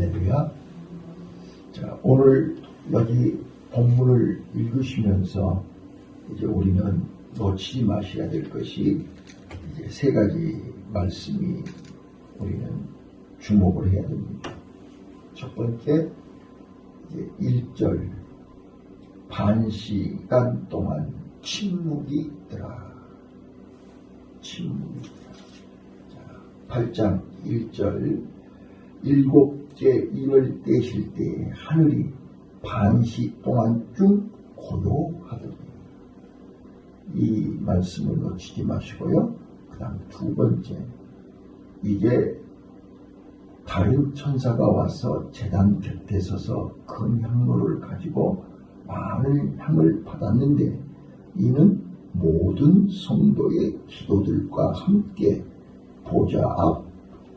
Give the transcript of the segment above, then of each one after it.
할렐루야. 자, 오늘 여기 본문을 읽으시면서 이제 우리는 놓치지 마셔야 될 것이 이제 세 가지 말씀이 우리는 주목을 해야 됩니다. 첫 번째, 이제 1절, 반시간 동안 침묵이 있더라. 침묵이 있더라. 자, 8장 1절, 7째 일을 떼실 때 하늘이 반시 동안 쭉 고요하더니, 이 말씀을 놓치지 마시고요. 그 다음 두 번째, 이제 다른 천사가 와서 제단 곁에 서서 큰 향로를 가지고 많은 향을 받았는데, 이는 모든 성도의 기도들과 함께 보좌 앞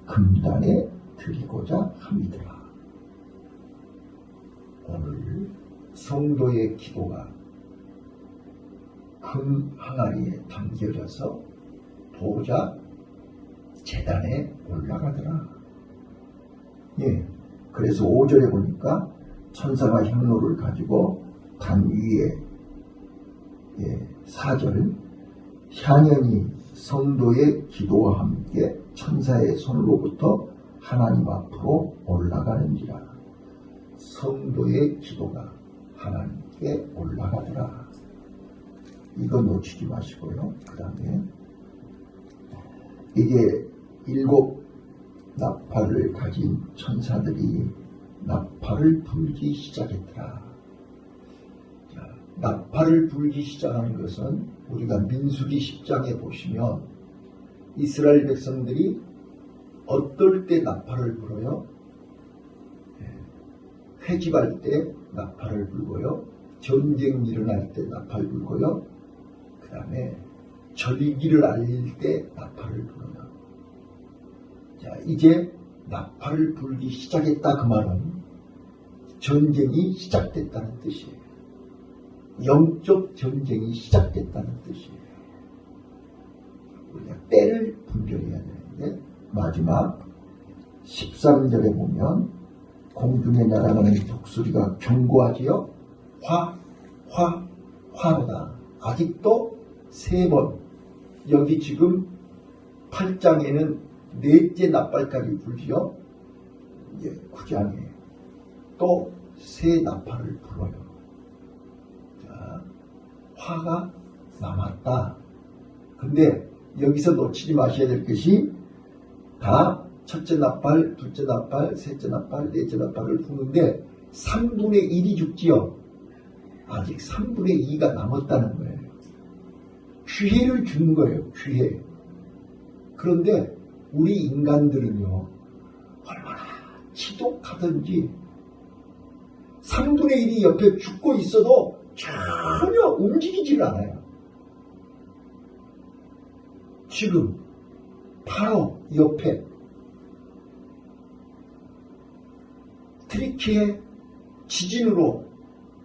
금단에 드리고자 합니다. 오늘 성도의 기도가 금 항아리에 담겨져서 보좌 제단에 올라가더라. 예, 그래서 5절에 보니까 천사가 향로를 가지고 단 위에, 4절, 향연이 성도의 기도와 함께 천사의 손으로부터 하나님 앞으로 올라가는지라. 성도의 기도가 하나님께 올라가더라. 이거 놓치지 마시고요. 그 다음에 이게 7 나팔을 가진 천사들이 나팔을 불기 시작했더라. 자, 나팔을 불기 시작하는 것은 우리가 민수기 10장에 보시면 이스라엘 백성들이 어떨 때 나팔을 불어요? 회집할 때 나팔을 불고요. 전쟁 일어날 때 나팔 불고요. 그 다음에 절기를 알릴 때 나팔을 불어요. 자, 이제 나팔을 불기 시작했다, 그 말은 전쟁이 시작됐다는 뜻이에요. 영적 전쟁이 시작됐다는 뜻이에요. 우리가 때를 분별해야 되는데, 마지막 13절에 보면 공중에 날아가는 독수리가 경고하지요. 화로다. 아직도 3번. 여기 지금 8장에는 4째 나팔까지 불지요. 이제 9장에 또 새 나팔을 불어요. 자, 화가 남았다. 근데 여기서 놓치지 마셔야 될 것이, 다 첫째 나팔, 둘째 나팔, 셋째 나팔, 넷째 나팔을 부는데 3분의 1이 죽지요. 아직 3분의 2가 남았다는 거예요. 기회를 주는 거예요. 기회. 그런데 우리 인간들은요, 얼마나 지독하든지 3분의 1이 옆에 죽고 있어도 전혀 움직이질 않아요. 지금 바로 옆에 트리키의 지진으로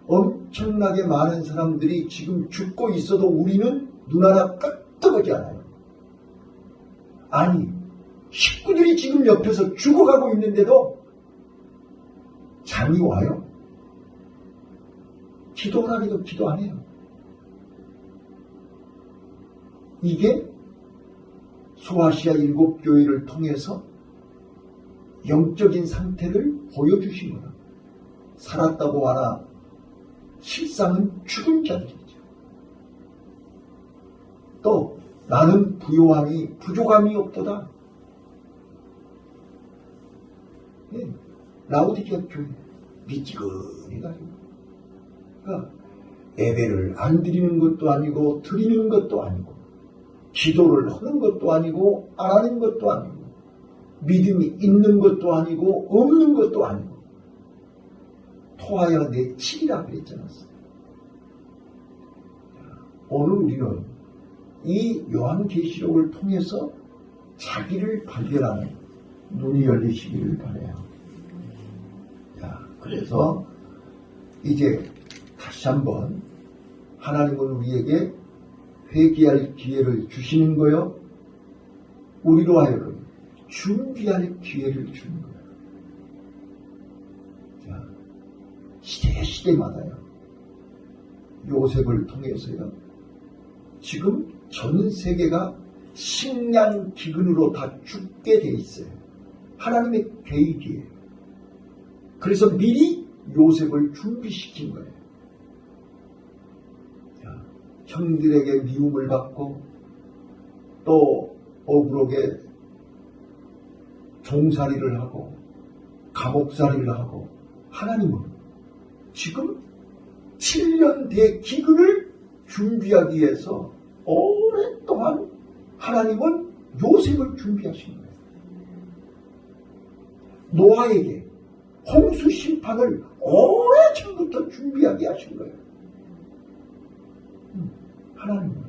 엄청나게 많은 사람들이 지금 죽고 있어도 우리는 눈 하나 끄떡하지 않아요. 아니, 식구들이 지금 옆에서 죽어가고 있는데도 잠이 와요? 기도를 하기도 기도 안 해요. 이게 소아시아 7교회를 통해서 영적인 상태를 보여주신 거다. 살았다고 하나 실상은 죽은 자들이죠. 또 나는 부요함이 부족함이 없도다. 라오디게아 교회 미지근해가지고, 그러니까 예배를 안 드리는 것도 아니고 드리는 것도 아니고, 기도를 하는 것도 아니고 안 하는 것도 아니고, 믿음이 있는 것도 아니고 없는 것도 아니고, 토하여 내치리라 그랬잖아요. 오늘 우리는 이 요한계시록을 통해서 자기를 발견하는 눈이 열리시기를 바라요. 자, 그래서 이제 다시 한번 하나님은 우리에게 회개할 기회를 주시는 거요. 우리로 하여금 준비할 기회를 주는 거예요. 시대마다요. 요셉을 통해서요. 지금 전 세계가 식량 기근으로 다 죽게 돼 있어요. 하나님의 계획이에요. 그래서 미리 요셉을 준비시킨 거예요. 자, 형들에게 미움을 받고 또 억울하게 종살이를 하고 감옥살이를 하고 하나님은 지금 7년 대 기근을 준비하기 위해서 오랫동안 하나님은 요셉을 준비하신 거예요. 노아에게 홍수 심판을 오래전부터 준비하게 하신 거예요. 하나님은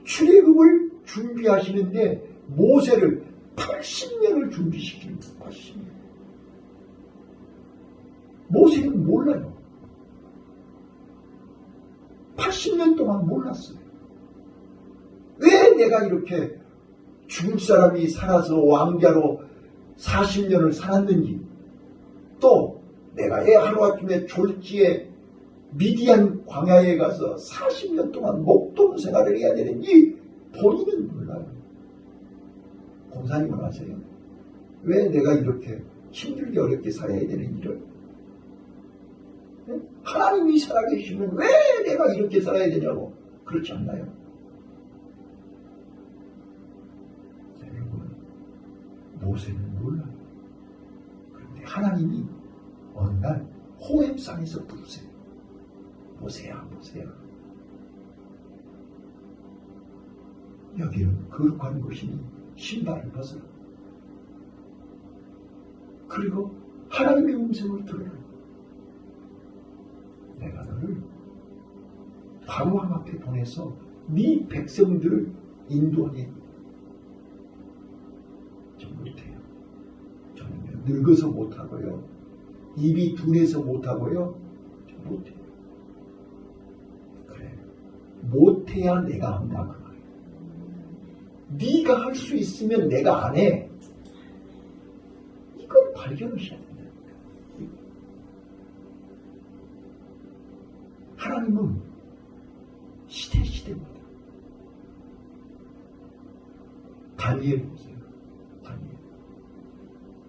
출애굽을 준비하시는데 모세를 80년을 준비시킨 거예요. 80년. 모세는 몰라요. 80년 동안 몰랐어요. 왜 내가 이렇게 죽을 사람이 살아서 왕자로 40년을 살았는지, 또 내가 애 하루아침에 졸지에 미디안 광야에 가서 40년 동안 목동 생활을 해야 되는지 본인은 몰라요. 공사님은 아세요? 왜 내가 이렇게 힘들게 어렵게 살아야 되는지를? 하나님이 살아계시면 왜 내가 이렇게 살아야 되냐고. 그렇지 않나요? 여러분, 모세는 몰라요. 그런데 하나님이 어느 날 호렙산에서 부르세요. 모세야, 모세야. 여기는 거룩한 곳이니 신발을 벗어라. 그리고 하나님의 음성을 들어라. 내가 너를 바로왕 앞에 보내서 네 백성들을 인도하게. 전 못해요. 저는 늙어서 못하고요. 입이 둔해서 못하고요. 전 못해요. 그래. 못해야 내가 한다 그 말이에요. 네가 할 수 있으면 내가 안 해. 이걸 발견하셔야 된다. 하나님은 시대마다 다니엘 보세요. 다니엘.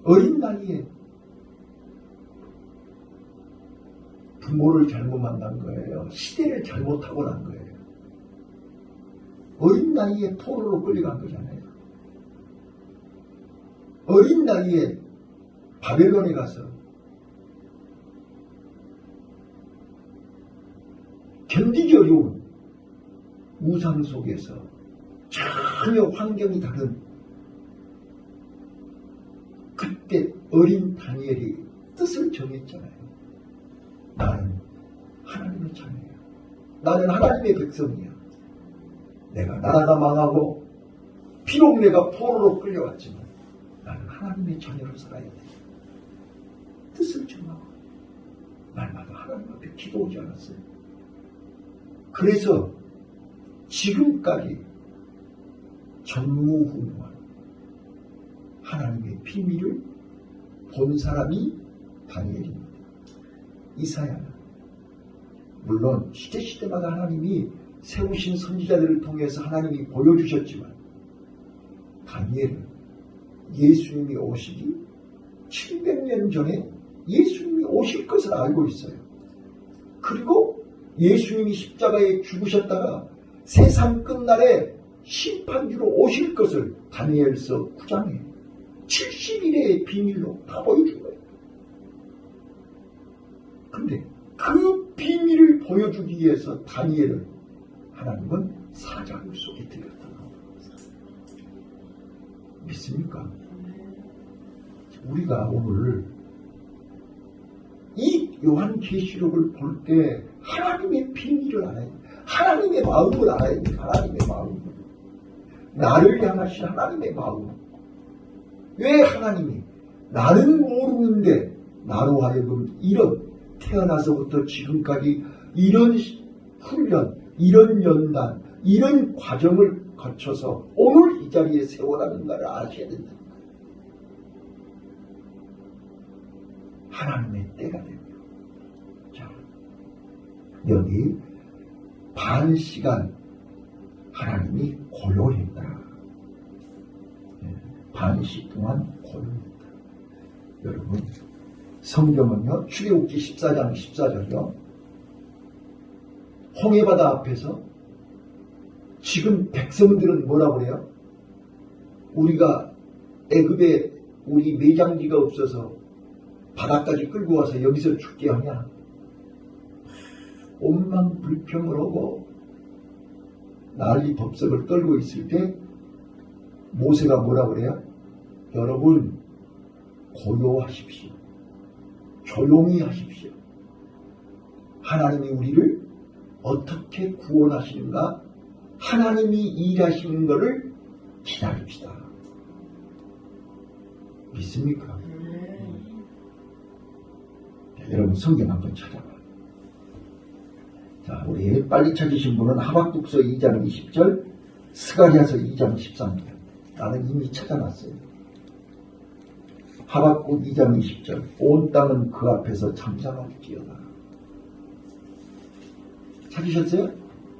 어린 나이에 부모를 잘못 만난 거예요. 시대를 잘못하고 난 거예요. 어린 나이에 포로로 끌려간 거잖아요. 어린 나이에 바벨론에 가서 견디기 어려운 우상 속에서 전혀 환경이 다른 그때 어린 다니엘이 뜻을 정했잖아요. 나는 하나님의 자녀야. 나는 하나님의 백성이야. 내가 나라가 망하고 비록 내가 포로로 끌려왔지만 나는 하나님의 자녀로 살아야 돼. 뜻을 정하고 날마다 하나님 앞에 기도하지 않았어요. 그래서 지금까지 전무후무한 하나님의 비밀을 본 사람이 다니엘입니다. 이사야는 물론 시대마다 하나님이 세우신 선지자들을 통해서 하나님이 보여주셨지만 다니엘은 예수님이 오시기 700년 전에 예수님이 오실 것을 알고 있어요. 그리고 예수님이 십자가에 죽으셨다가 세상 끝날에 심판주로 오실 것을 다니엘서 9장에 70일의 비밀로 다 보여준 거예요. 근데 그 비밀을 보여주기 위해서 다니엘을 하나님은 사자굴 속에 들였다. 믿습니까? 우리가 오늘 이 요한계시록을 볼 때 하나님의 비밀을 알아야 돼. 하나님의 마음을 알아야 돼. 하나님의 마음을. 나를 향하신 하나님의 마음. 왜 하나님이 나는 모르는데 나로 하여금 이런 태어나서부터 지금까지 이런 훈련, 이런 연단, 이런 과정을 거쳐서 오늘 이 자리에 세워놨는가를 아셔야 된다. 하나님의 때가 됩니다. 여기 반 시간 하나님이 고요했다. 반시 동안 고요했다. 여러분, 성경은요, 출애굽기 14장 14절이요. 홍해바다 앞에서 지금 백성들은 뭐라고 그래요? 우리가 애굽에 우리 매장지가 없어서 바다까지 끌고 와서 여기서 죽게 하냐? 온만 불평을 하고 난리 법석을 떨고 있을 때 모세가 뭐라고 그래요? 여러분, 고요하십시오. 조용히 하십시오. 하나님이 우리를 어떻게 구원하시는가? 하나님이 일하시는 것을 기다립시다. 믿습니까? 자, 여러분 성경 한번 찾아봐요. 자, 우리 빨리 찾으신 분은 하박국서 2장 20절, 스가랴서 2장 13절. 나는 이미 찾아놨어요. 하박국 2장 20절. 온 땅은 그 앞에서 잠잠할지어다. 찾으셨어요?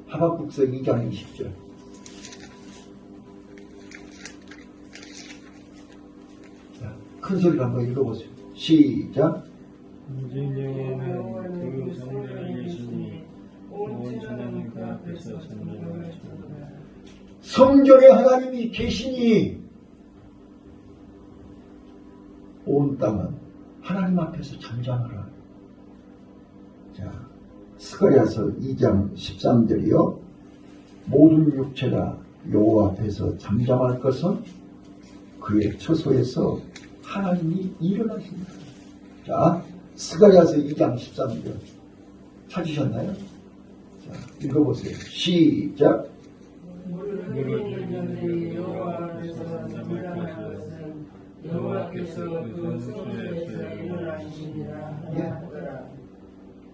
하박국서 2장 20절. 자, 큰 소리로 한번 읽어보세요. 시작. 오직 여호와는 그 성전에 계시니 온 천하는 그 앞에서 잠잠할지어다. 성전에 하나님이 계시니 온 땅은 하나님 앞에서 잠잠하라. 자, 스가랴서 2장 13절이요. 모든 육체가 여호와 앞에서 잠잠할 것은 그의 처소에서 하나님이 일어나신다. 자, 스가랴서 2장 13절 찾으셨나요? 자, 읽어보세요. 시작. 여호와께서 그 성소에서 일어나시니라.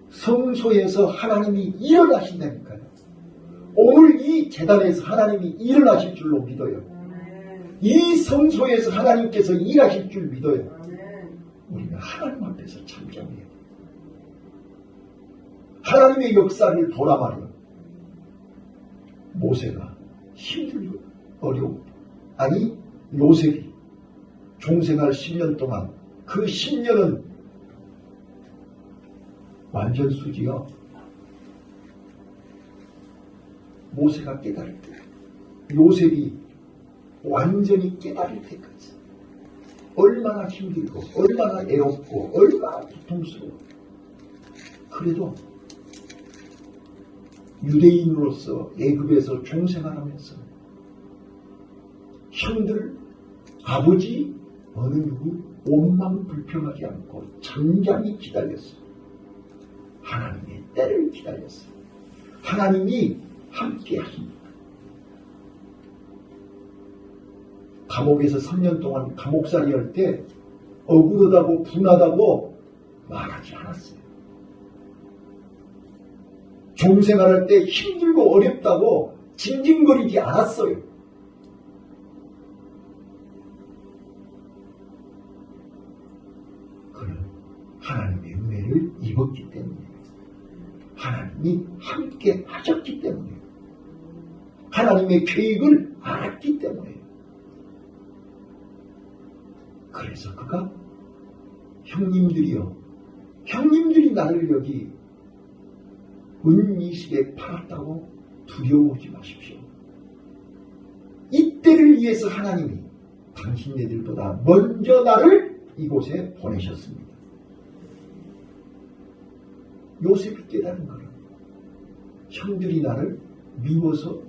성소에서 하나님이 일어나신다니까요. 오늘 이 제단에서 하나님이 일어나실 줄로 믿어요. 이 성소에서 하나님께서 일하실 줄 믿어요. 우리는 하나님 앞에서 잠잠해야 돼요. 하나님의 역사를 보라 말이요. 모세가 힘들고 어려워. 아니, 요셉이 종생활 10년 동안 그 10년은 완전 수지요. 모세가 깨달을 때, 요셉이 완전히 깨달을 때까지 얼마나 힘들고 얼마나 애롭고 얼마나 고통스러워. 그래도 유대인으로서 애굽에서 종생활하면서 형들, 아버지 어느 누구 온만 불평하지 않고 잠잠히 기다렸어요. 하나님의 때를 기다렸어요. 하나님이 함께 하십니다. 감옥에서 3년 동안 감옥살이 할 때 억울하다고 분하다고 말하지 않았어요. 종생활할 때 힘들고 어렵다고 징징거리지 않았어요. 그는 하나님의 은혜를 입었기 때문에, 하나님이 함께 하셨기 때문에, 하나님의 계획을 알았기 때문에, 그래서 그가 형님들이요, 형님들이 나를 여기 은 20에 팔았다고 두려워하지 마십시오. 이때를 위해서 하나님이 당신네들보다 먼저 나를 이곳에 보내셨습니다. 요셉이 깨달은 거는 형들이 나를 미워서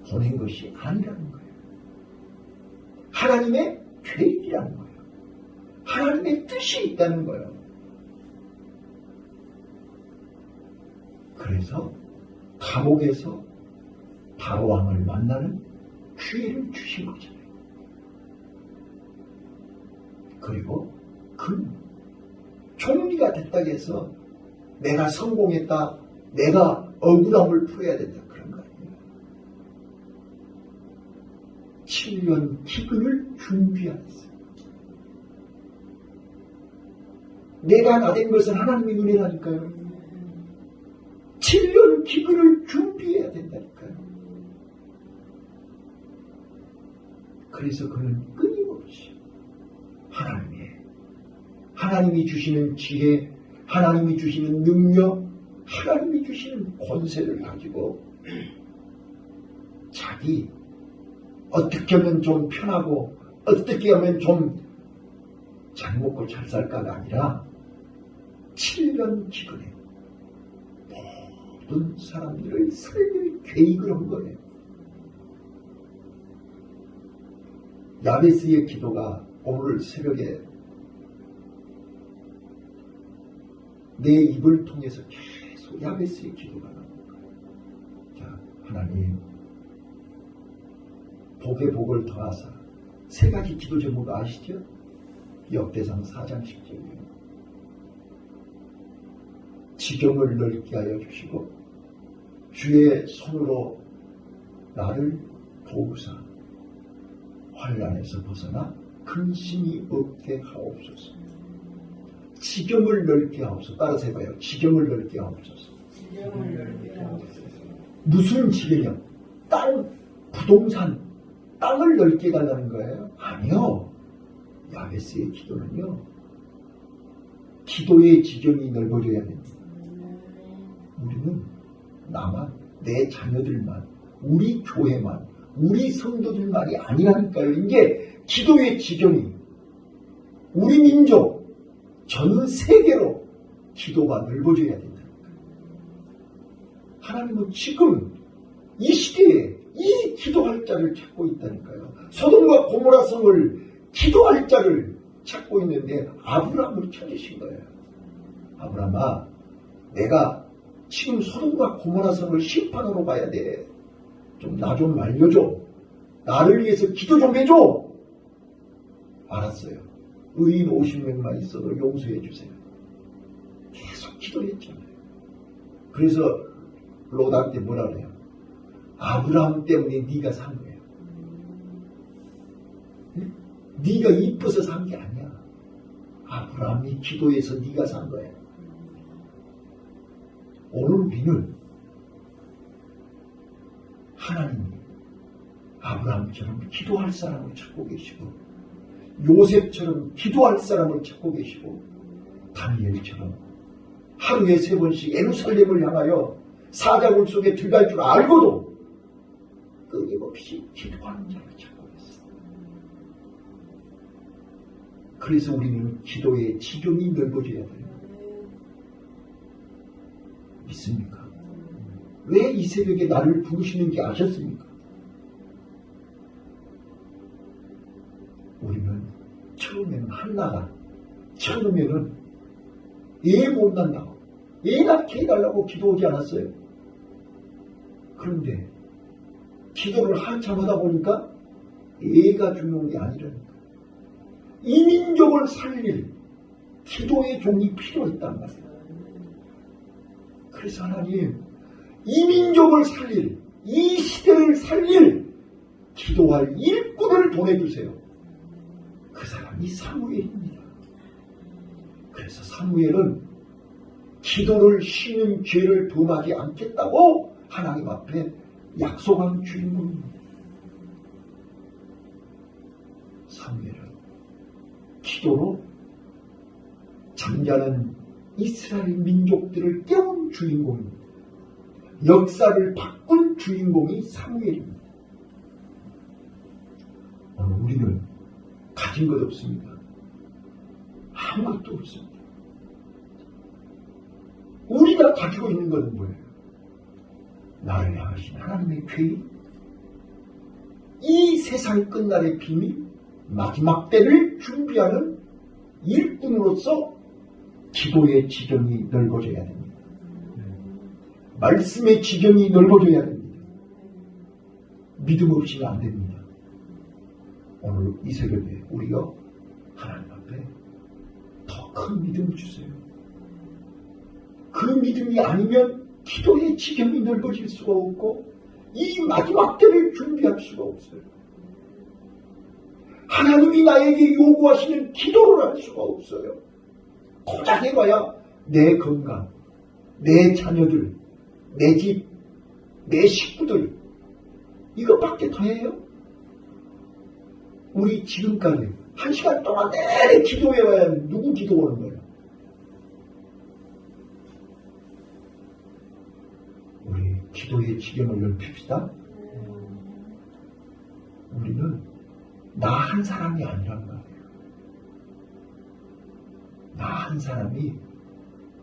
보낸 것이 아니라는 거예요. 하나님의 계획이라는 거예요. 하나님의 뜻이 있다는 거예요. 그래서 감옥에서 바로왕을 만나는 기회를 주신 거잖아요. 그리고 그 총리가 됐다고 해서 내가 성공했다, 내가 억울함을 풀어야 된다, 그런 거 아니에요. 7년 기근을 준비하였어요. 내가 나된 것은 하나님의 은혜라니까요. 7년 기근을 준비해야 된다니까요. 그래서 그는 끊임없이 하나님이 주시는 지혜, 하나님이 주시는 능력, 하나님이 주시는 권세를 가지고 자기 어떻게 하면 좀 편하고 어떻게 하면 좀 잘 먹고 잘 살까가 아니라 7년 기근에 모든 사람들의 삶을 계획을 한 거예요. 야베스의 기도가 오늘 새벽에 내 입을 통해서 계속 야베스의 기도가 나옵니다. 자, 하나님, 복의 복을 더하사. 세 가지 기도 제목 아시죠? 역대상 4장 10절이에요. 지경을 넓게 하여 주시고 주의 손으로 나를 도우사 환난에서 벗어나 근심이 없게 하옵소서. 지경을 넓게 하옵소서. 따라서 해봐요. 지경을 넓게 하옵소서. 무슨 지경이요? 땅, 부동산, 땅을 넓게 달라는 거예요? 아니요. 야베스의 기도는요, 기도의 지경이 넓어져야 됩니다. 우리는 나만, 내 자녀들만, 우리 교회만, 우리 성도들만이 아니라니까요. 이게 기도의 지경이 우리 민족, 전 세계로 기도가 넓어져야 된다. 하나님은 지금 이 시대에 이 기도할 자를 찾고 있다니까요. 소돔과 고모라 성을 기도할 자를 찾고 있는데 아브라함을 찾으신 거예요. 아브라함아, 내가 지금 소돔과 고모라 성을 심판으로 가야 돼. 좀 나 좀 알려줘. 나를 위해서 기도 좀 해줘. 알았어요. 의인 50명만 있어도 용서해 주세요. 계속 기도했잖아요. 그래서 롯한테 뭐라 그래요? 아브라함 때문에 네가 산 거예요. 네가 이뻐서 산 게 아니야. 아브라함이 기도해서 네가 산 거야. 오늘 우리는 하나님이 아브라함처럼 기도할 사람을 찾고 계시고, 요셉처럼 기도할 사람을 찾고 계시고, 다니엘처럼 하루에 3번씩 예루살렘을 향하여 사자굴 속에 들어갈 줄 알고도 끊임없이 기도하는 자를 찾고 있어요. 그래서 우리는 기도의 지경이 넓어져야 돼요. 믿습니까? 왜 이 새벽에 나를 부르시는지 아셨습니까? 우리는 처음에는 한나가 처음에는 애 못 낳는다고, 애 낳게 해달라고 기도하지 않았어요. 그런데 기도를 한참 하다 보니까 애가 중요한 게 아니라니까. 이 민족을 살릴 기도의 종이 필요했단 말이에요. 그래서 하나님, 이 민족을 살릴, 이 시대를 살릴 기도할 일꾼을 보내주세요. 그 사람이 사무엘입니다. 그래서 사무엘은 기도를 쉬는 죄를 범하지 않겠다고 하나님 앞에 약속한 주인공입니다. 사무엘은 기도로 잠자는 이스라엘 민족들을 깨운 주인공입니다. 역사를 바꾼 주인공이 사무엘입니다. 오늘 우리는 가진 것 없습니다. 아무것도 없습니다. 우리가 가지고 있는 것은 뭐예요? 나를 향하신 하나님의 계획, 이 세상 끝날의 비밀, 마지막 때를 준비하는 일꾼으로서 기도의 지경이 넓어져야 됩니다. 말씀의 지경이 넓어져야 됩니다. 믿음 없이는 안 됩니다. 오늘 이 새벽에 우리가 하나님 앞에 더 큰 믿음 주세요. 그 믿음이 아니면 기도의 지경이 넓어질 수가 없고 이 마지막 때를 준비할 수가 없어요. 하나님이 나에게 요구하시는 기도를 할 수가 없어요. 고작 해봐야 내 건강, 내 자녀들, 내 집, 내 식구들, 이것밖에 더 해요? 우리 지금까지 1시간 동안 내내 기도해봐야 누구 기도 오는 거예요? 우리 기도의 지경을 넓힙시다. 우리는 나 한 사람이 아니란 말이에요. 나 한 사람이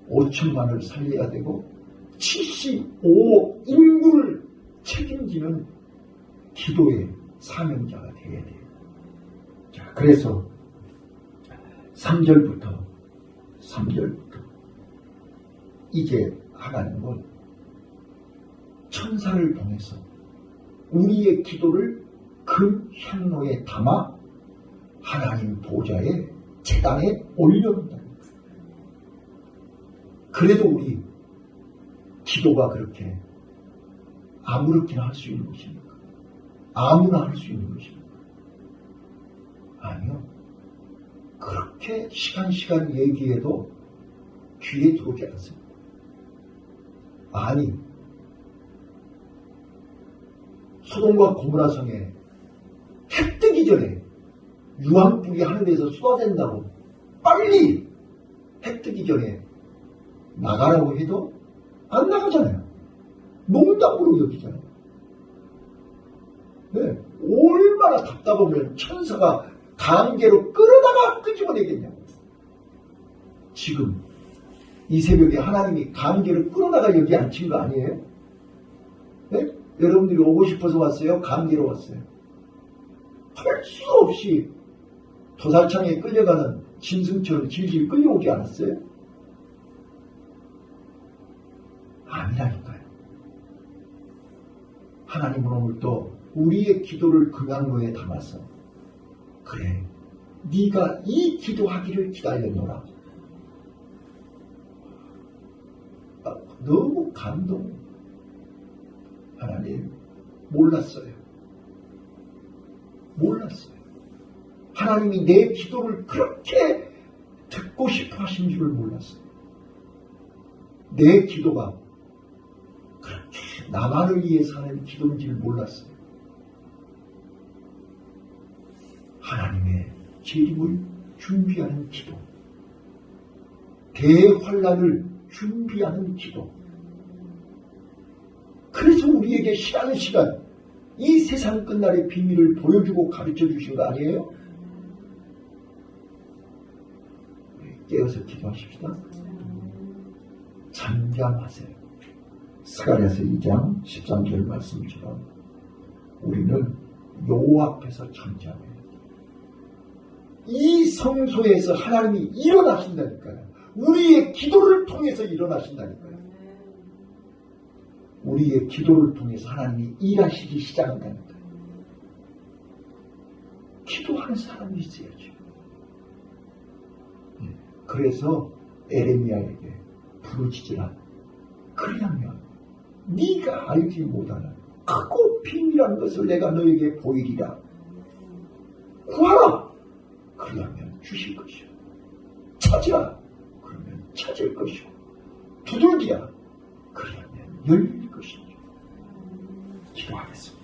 5천만을 살려야 되고 75억 인구를 책임지는 기도의 사명자가 되어야 돼요. 자, 그래서 3절부터 이제 하나님은 천사를 통해서 우리의 기도를 큰 향로에 담아 하나님 보좌에 제단에 올려놓는다. 그래도 우리 기도가 그렇게 아무렇게나 할 수 있는 것입니까? 아무나 할 수 있는 것입니까? 아니요. 그렇게 시간 얘기해도 귀에 들어오지 않습니다. 아니, 소돔과 고모라 성에 해 뜨기 전에 유황불이 하늘에서 쏟아진다고 빨리 해 뜨기 전에 나가라고 해도 안 나가잖아요. 농담으로 여기잖아요. 네, 얼마나 답답하면 천사가 강제로 끌어다가 끄집어내겠냐고. 지금 이 새벽에 하나님이 강제로 끌어다가 여기 앉힌 거 아니에요? 네? 여러분들이 오고 싶어서 왔어요? 강제로 왔어요? 할 수 없이 도살창에 끌려가는 짐승처럼 질질 끌려오지 않았어요? 아니라니까요. 하나님은 오늘 또 우리의 기도를 금양로에 담아서 그래, 네가 이 기도하기를 기다렸노라. 너무 감동. 하나님 몰랐어요. 하나님이 내 기도를 그렇게 듣고 싶어 하신 줄을 몰랐어요. 내 기도가 그렇게 나만을 위해서 하는 기도인지를 몰랐어요. 하나님의 재림을 준비하는 기도, 대환란을 준비하는 기도. 그래서 우리에게 시간 이 세상 끝날의 비밀을 보여주고 가르쳐 주신 거 아니에요? 깨어서 기도하십시다. 잠잠하세요. 스가랴서 2장 13절 말씀처럼 우리는 여호와 앞에서 잠잠해요. 이 성소에서 하나님이 일어나신다니까요. 우리의 기도를 통해서 일어나신다니까요. 우리의 기도를 통해서 하나님이 일하시기 시작한다니까요. 기도하는 사람이 있어야죠. 그래서 에레미야에게 부르짖으라. 그리하면 네가 알지 못하는 크고 비밀한 것을 내가 너에게 보이리라. 구하라. 그리하면 주실 것이요. 찾으라. 그러면 찾을 것이요. 두들기라. 그리하면 열릴 것이요. 기도하겠습니다.